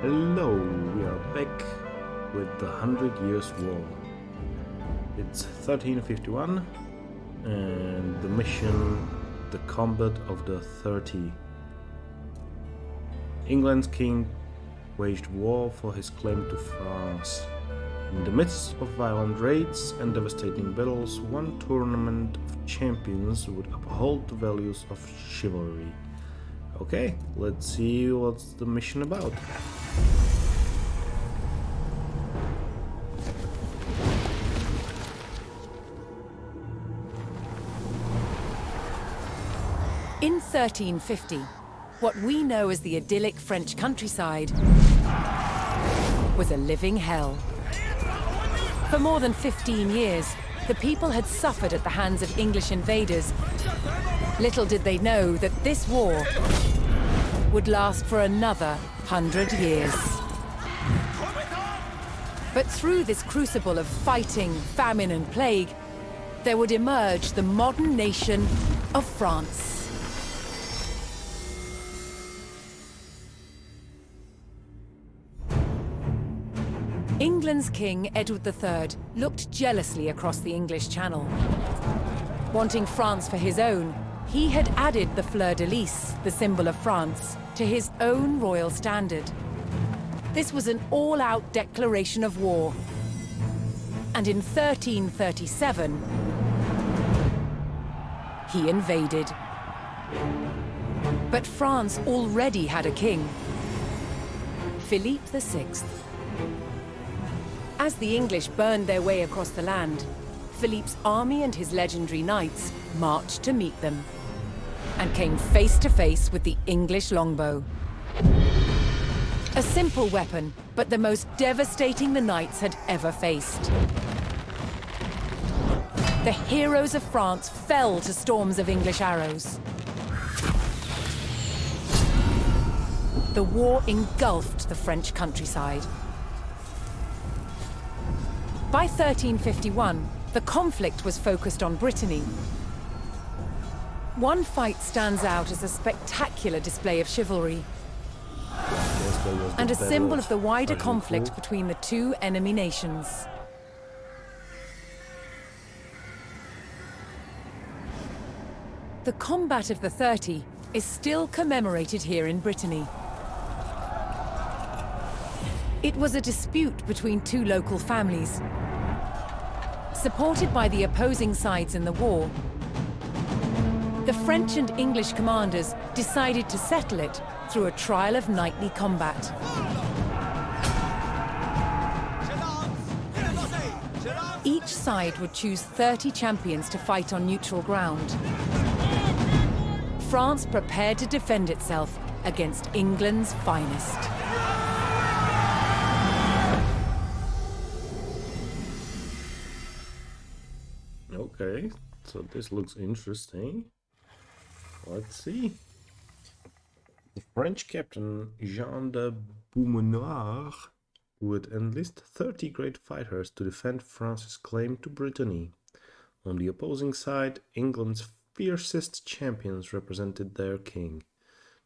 Hello, we are back with the 100 Years' War. It's 1351 and the mission, the Combat of the 30. England's king waged war for his claim to France. In the midst of violent raids and devastating battles, one tournament of champions would uphold the values of chivalry. Okay, let's see what's the mission about. In 1350, what we know as the idyllic French countryside was a living hell. For more than 15 years, the people had suffered at the hands of English invaders. Little did they know that this war would last for another 100 years. But through this crucible of fighting, famine and plague, there would emerge the modern nation of France. England's King, Edward III, looked jealously across the English Channel. Wanting France for his own, he had added the fleur-de-lis, the symbol of France, to his own royal standard. This was an all-out declaration of war. And in 1337, he invaded. But France already had a king, Philippe VI. As the English burned their way across the land, Philippe's army and his legendary knights marched to meet them and came face to face with the English longbow. A simple weapon, but the most devastating the knights had ever faced. The heroes of France fell to storms of English arrows. The war engulfed the French countryside. By 1351, the conflict was focused on Brittany. One fight stands out as a spectacular display of chivalry and a symbol of the wider conflict between the two enemy nations. The Combat of the 30 is still commemorated here in Brittany. It was a dispute between two local families. Supported by the opposing sides in the war, the French and English commanders decided to settle it through a trial of knightly combat. Each side would choose 30 champions to fight on neutral ground. France prepared to defend itself against England's finest. Okay, so this looks interesting. Let's see. The French captain Jean de Beaumanoir would enlist 30 great fighters to defend France's claim to Brittany. On the opposing side, England's fiercest champions represented their king.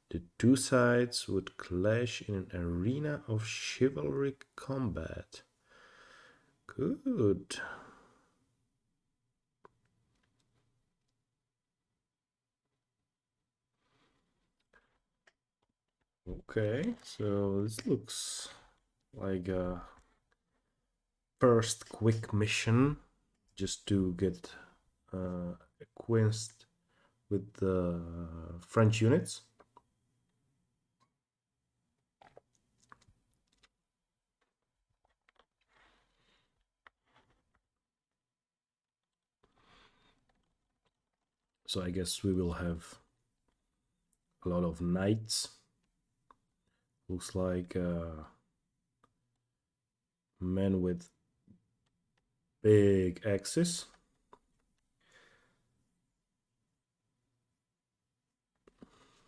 The two sides would clash in an arena of chivalric combat. Good. Okay, so this looks like a first quick mission just to get acquainted with the French units. So I guess we will have a lot of knights. Looks like men with big axes.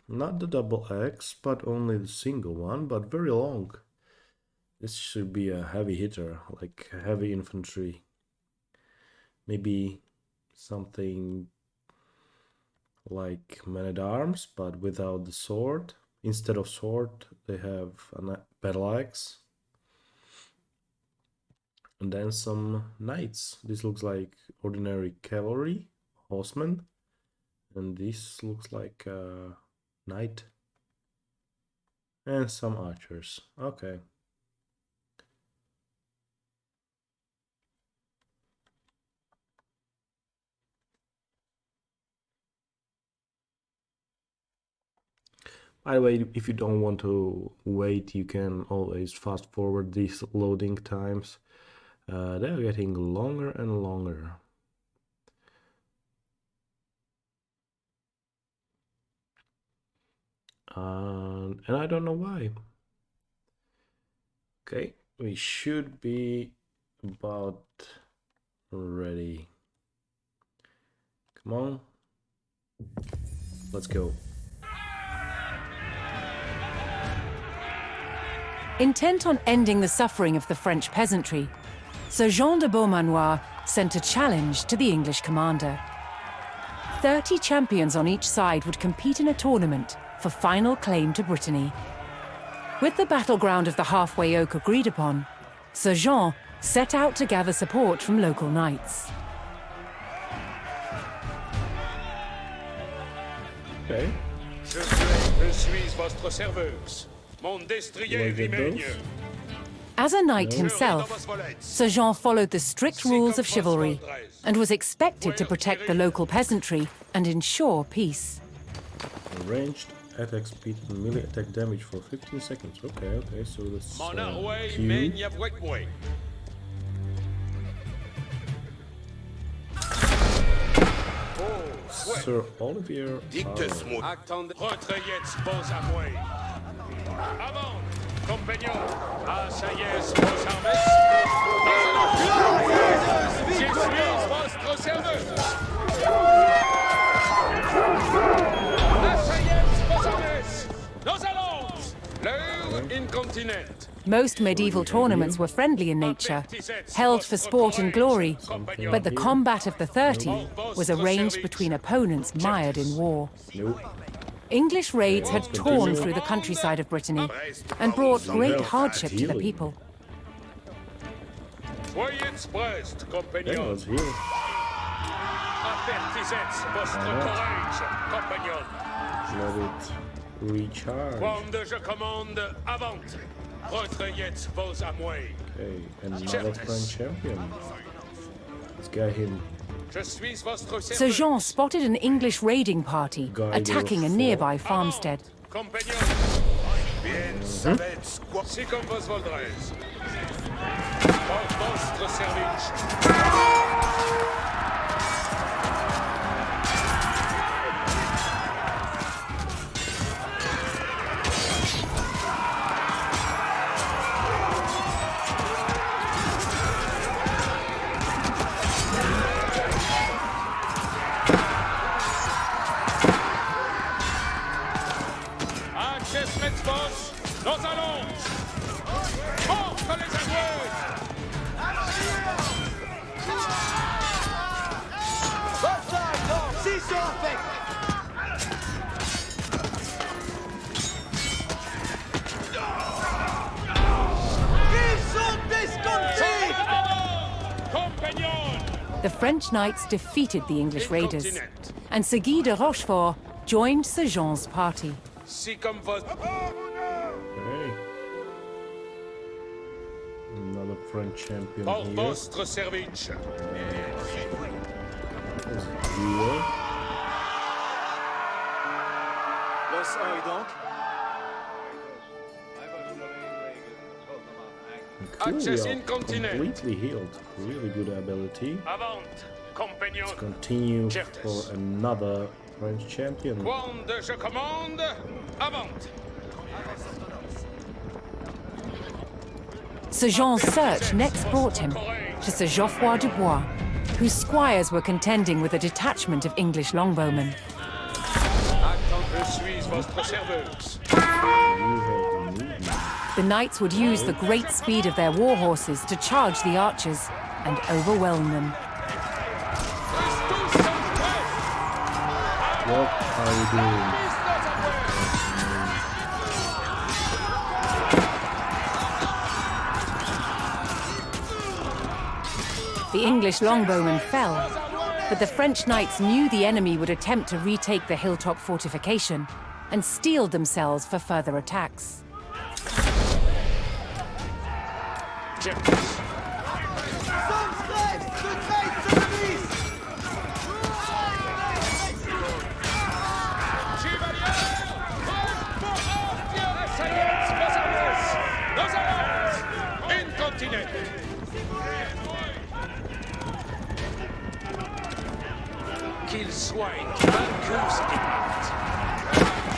Not the double axe, but only the single one, but very long. This should be a heavy hitter, like heavy infantry. Maybe something like men-at-arms, but without the sword. instead of sword, they have a battle axe. And then some knights. This looks like ordinary cavalry, horsemen. And this looks like a knight. And some archers. Okay. By the way, if you don't want to wait, you can always fast forward these loading times. They're getting longer and longer. And I don't know why. Okay, we should be about ready. Come on. Let's go. Intent on ending the suffering of the French peasantry, Sir Jean de Beaumanoir sent a challenge to the English commander. 30 champions on each side would compete in a tournament for final claim to Brittany. With the battleground of the halfway oak agreed upon, Sir Jean set out to gather support from local knights. Okay. Je suis votre serveuse. Mon destrier remagne. As a knight himself, Sir Jean followed the strict rules of chivalry and was expected to protect the local peasantry and ensure peace. Ranged attack speed and melee attack damage for 15 seconds. Okay, so that's Q. Sir Olivier. Retrayez vos armées. Avant, compagnons, asseyez vos armées. Je suis votre serveur. Asseyez vos armées. Nous allons. L'heure incontinent. Most medieval tournaments were friendly in nature, held for sport and glory, but the combat of the 30 was arranged between opponents mired in war. Nope. English raids had torn through the countryside of Brittany and brought great hardship to the people. Soyez prêts, Yeah, compagnons. let's heal. Avertissez votre courage, compagnons. Let it recharge. Quand je commande, avant. Retrayez vos armées. Okay, another French champion. Let's get him. Je suis votre Sir serveur. Jean spotted an English raiding party attacking a nearby farmstead. Compagnons. Bien savez quoi. Si comme vos voldrez. Pour votre service. Nous allons. Contre les avoués. The French knights defeated the English raiders, and Sir Guy de Rochefort joined Sir Jean's party. Si comme vos... Okay. Another French champion Pour here. votre service. Let's heal. Cool, we Access are incontinent. completely healed. Really good ability. Avant, compagnons. Let's continue for another French champion. Quand je commande, avant. Sir Jean's search next brought him to Sir Geoffroy de Bois, whose squires were contending with a detachment of English longbowmen. Je suis votre serveuse. You have the movement. The knights would use the great speed of their war horses to charge the archers and overwhelm them. What are you doing? The English longbowmen fell, but the French knights knew the enemy would attempt to retake the hilltop fortification and steeled themselves for further attacks. Qu'ils soient vaincus et morts.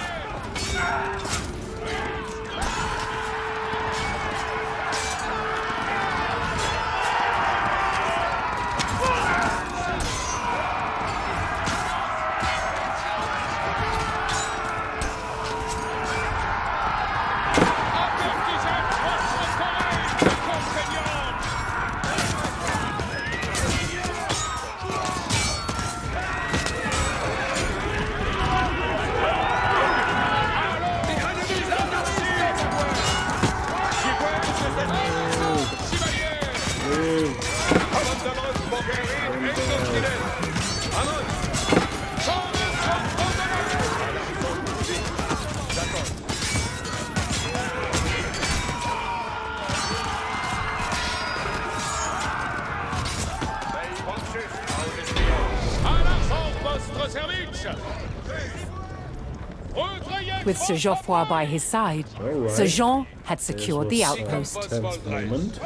With Sir Geoffroy by his side, Alright. Sir Jean had secured the This was outpost. a tense moment.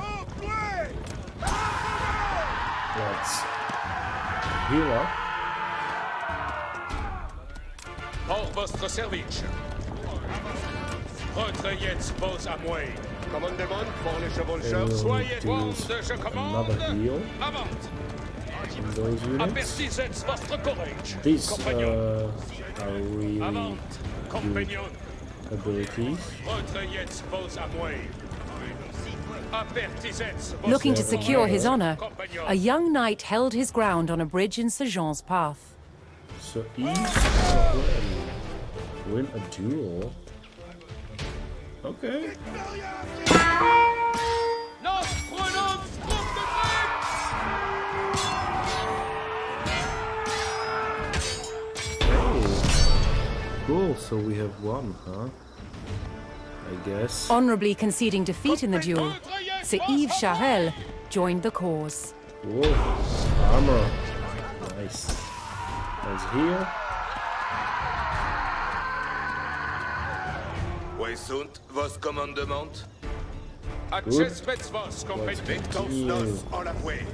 Let's heal up. Hors votre service. Recueillez vos amouilles. Commandement pour les chevaucheurs. We'll Soyez do bons, je commande. another heal Avant. in those units. Avertissez votre courage. These Compagnon. are really Avant. Compagnon. abilities. Recueillez vos amouilles. Avertissez vos Looking to secure his honor, Compagnon. a young knight held his ground on a bridge in Sir Jean's path. So each win a duel. Okay. Nos prenons groupe de Oh. Cool, so we have one, huh? I guess. Honorably conceding defeat in the duel, Sir Yves Charel joined the cause. Whoa. Armor. Nice. Let's heal. Où sunt vos commandements? Accesspets vos, compagnon. Vectos nos en la fouet.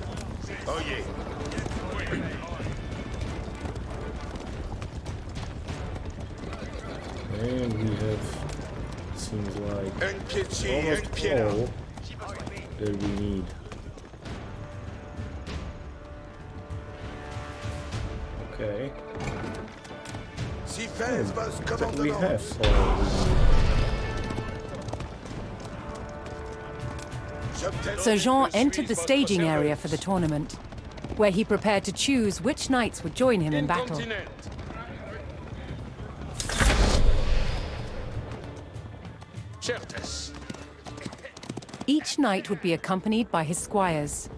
Oyez. And we have, seems like, Un pied ci, un almost pied là. all that we need. Okay. Si fais vos But we commandements. have all we need. J'obtiens Sir Jean entered the staging area for the tournament, where he prepared to choose which knights would join him in battle. Incontinent. Certes. Each knight would be accompanied by his squires,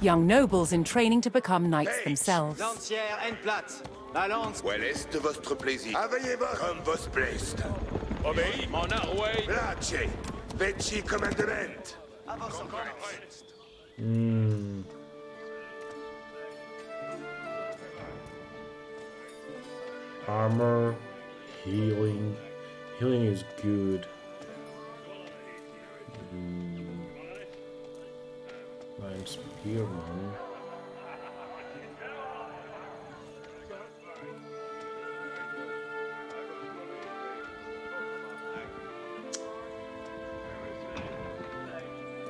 young nobles in training to become knights themselves. Lancière en plate. La lance. Où est votre plaisir? Aveillez vos comme vos plaistes. Obéis, mon arway. Place. Veci commandement. Armor, healing. Healing is good. I'm spearman.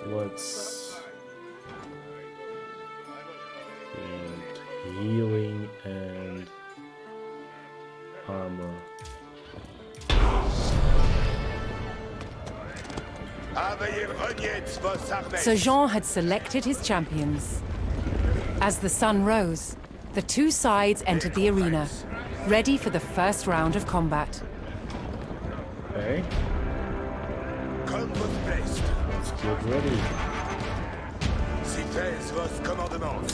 Let's get healing and armor. Aveillez reniez vos armées. Sir Jean had selected his champions. As the sun rose, the two sides entered the arena, ready for the first round of combat. Okay, Comme vos plaistes. let's get ready. Si Faites vos commandements.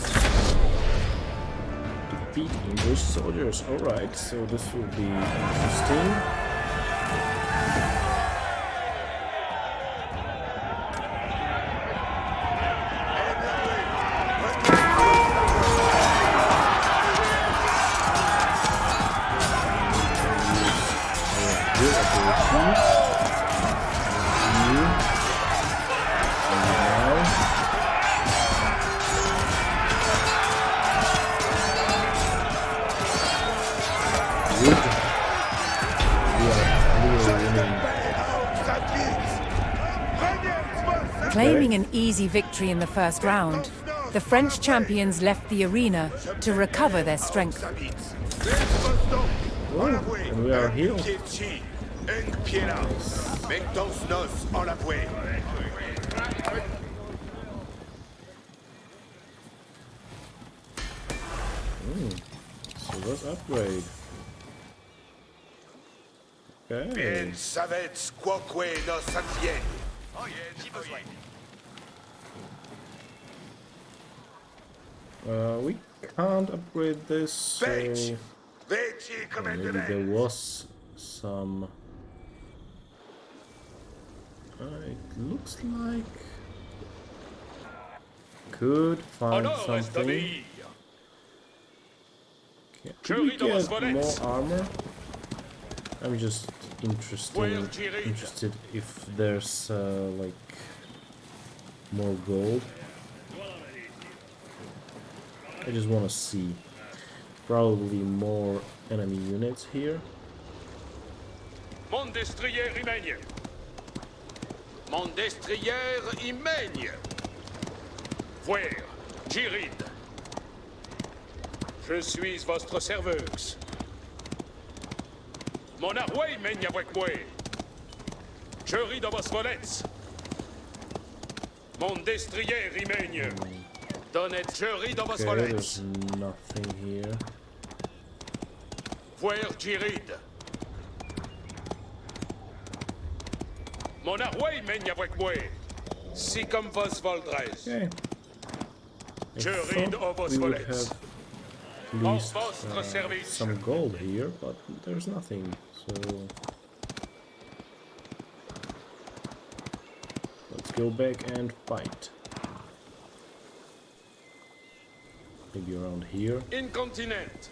Defeat English soldiers. Alright, so this will be interesting. Claiming an easy victory in the first round, the French champions left the arena to recover their strength. And we are here. So let's upgrade. Okay. Bien savets quoque nos advienne. We can't upgrade this, so Veci maybe commandement. there was some. It looks like could find something. Could we get more armor? I'm just interested if there's like more gold. I just want to see. Probably more enemy units here. Mon destrier y mègne. Mon destrier y mègne. Voir, Girid. Je suis votre serveuse. Mon arway mègne avec moi. Je ris dans vos volets. Mon destrier y mègne. Donnez, je ris dans vos Okay, volets. there's nothing here. Voir, Girid. Mon arway mègne avec moi. Si comme vos voldrez. Okay. I Je ris thought dans vos we would volets. have at least some gold here, but there's nothing. So let's go back and fight. Maybe around here. Incontinent.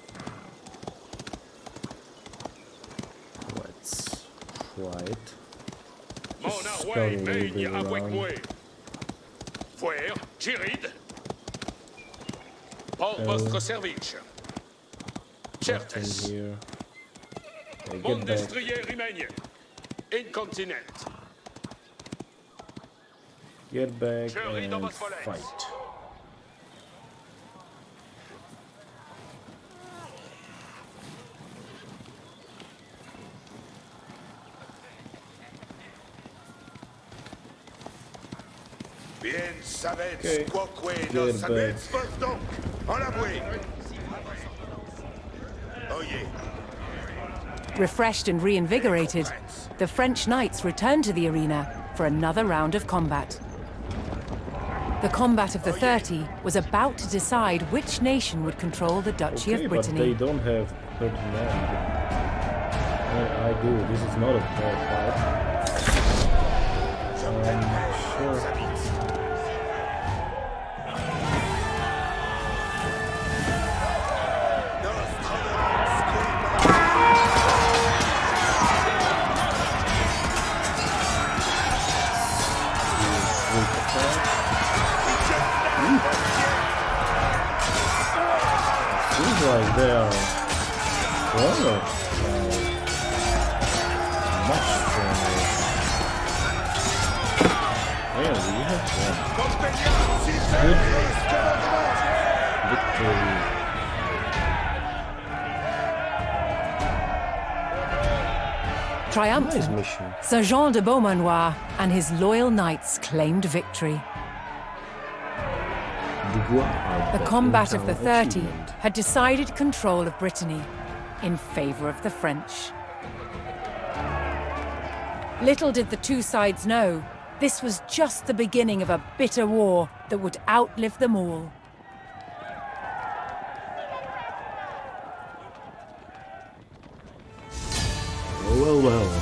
Let's try it. Mon Just arway scout a little mègne bit avec around. moi. Voir, Girid. Pour Oh. votre service. Nothing Certes. here. Okay, Mon get back. destrier remagne. Incontinent. Get back Je ris dans and votre volette. fight. Bien savets Okay. quoque Get nos back. savets vos donc. En l'avoué. Oyez. Refreshed and reinvigorated, the French knights returned to the arena for another round of combat. The combat of the 30 was about to decide which nation would control the Duchy Okay, of but they Brittany. don't have 39. I do. This is not a fair fight. Sure. Seems like they are stronger. Much stronger. Yeah, we have one. Good victory. Nice Triumphant, mission. Sir Jean de Beaumanoir and his loyal knights claimed victory. The combat of the 30 had decided control of Brittany in favor of the French. Little did the two sides know, This was just the beginning of a bitter war that would outlive them all. Oh, well, well.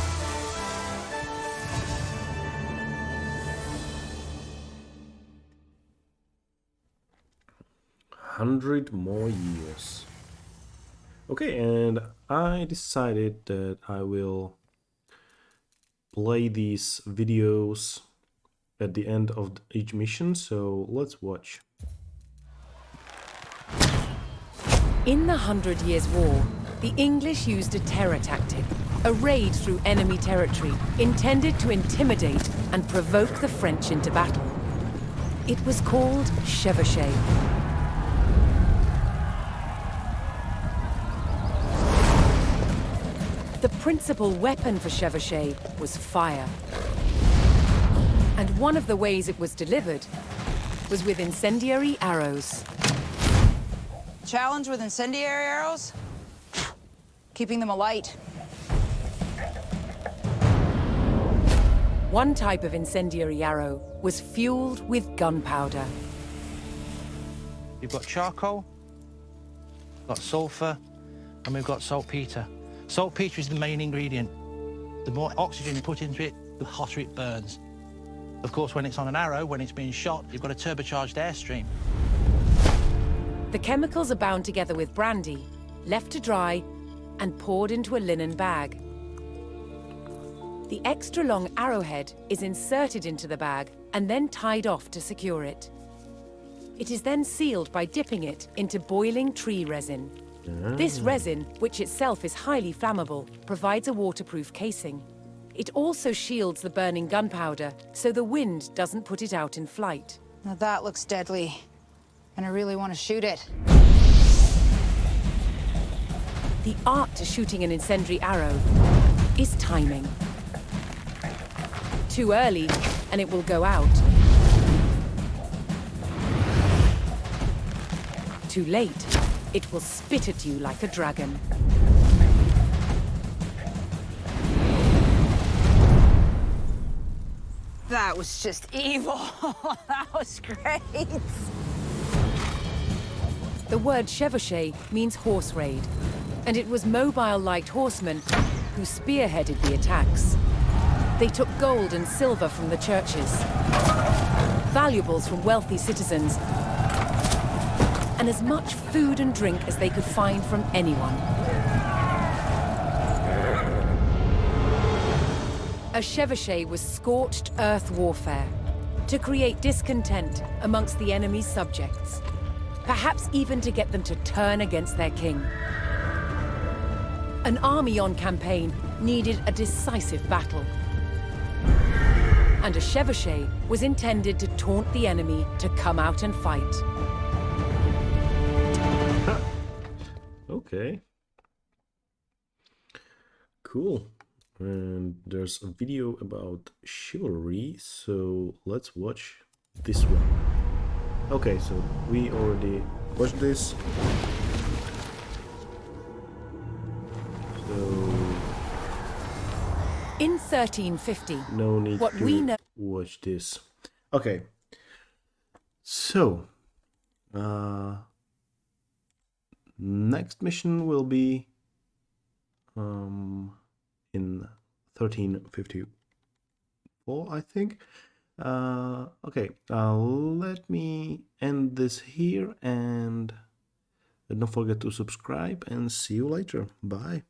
$100 more years. Okay, and I decided that I will play these videos at the end of each mission, so let's watch. In the 100 Years' War, the English used a terror tactic, a raid through enemy territory, intended to intimidate and provoke the French into battle. It was called chevauchée. The principal weapon for chevauchée was fire. And one of the ways it was delivered was with incendiary arrows. Challenge with incendiary arrows? Keeping them alight. One type of incendiary arrow was fueled with gunpowder. We've got charcoal, got sulfur, and we've got saltpeter. Saltpeter is the main ingredient. The more oxygen you put into it, the hotter it burns. Of course, when it's on an arrow, when it's being shot, you've got a turbocharged airstream. The chemicals are bound together with brandy, left to dry, and poured into a linen bag. The extra long arrowhead is inserted into the bag and then tied off to secure it. It is then sealed by dipping it into boiling tree resin. This resin, which itself is highly flammable, provides a waterproof casing. It also shields the burning gunpowder, so the wind doesn't put it out in flight. Now that looks deadly, and I really want to shoot it. The art to shooting an incendiary arrow is timing. Too early, and it will go out. Too late, it will spit at you like a dragon. That was just evil. That was great. The word chevauchée means horse raid, and it was mobile light horsemen who spearheaded the attacks. They took gold and silver from the churches, valuables from wealthy citizens, and as much food and drink as they could find from anyone. A chevauchée was scorched earth warfare to create discontent amongst the enemy's subjects, perhaps even to get them to turn against their king. An army on campaign needed a decisive battle, and a chevauchée was intended to taunt the enemy to come out and fight. Okay. Cool. And there's a video about chivalry, so let's watch this one. Okay, so we already watched this. So In 1350, no need what to we know watch this. Okay. So next mission will be in 1354, I think. Okay, let me end this here, and don't forget to subscribe, and see you later. Bye.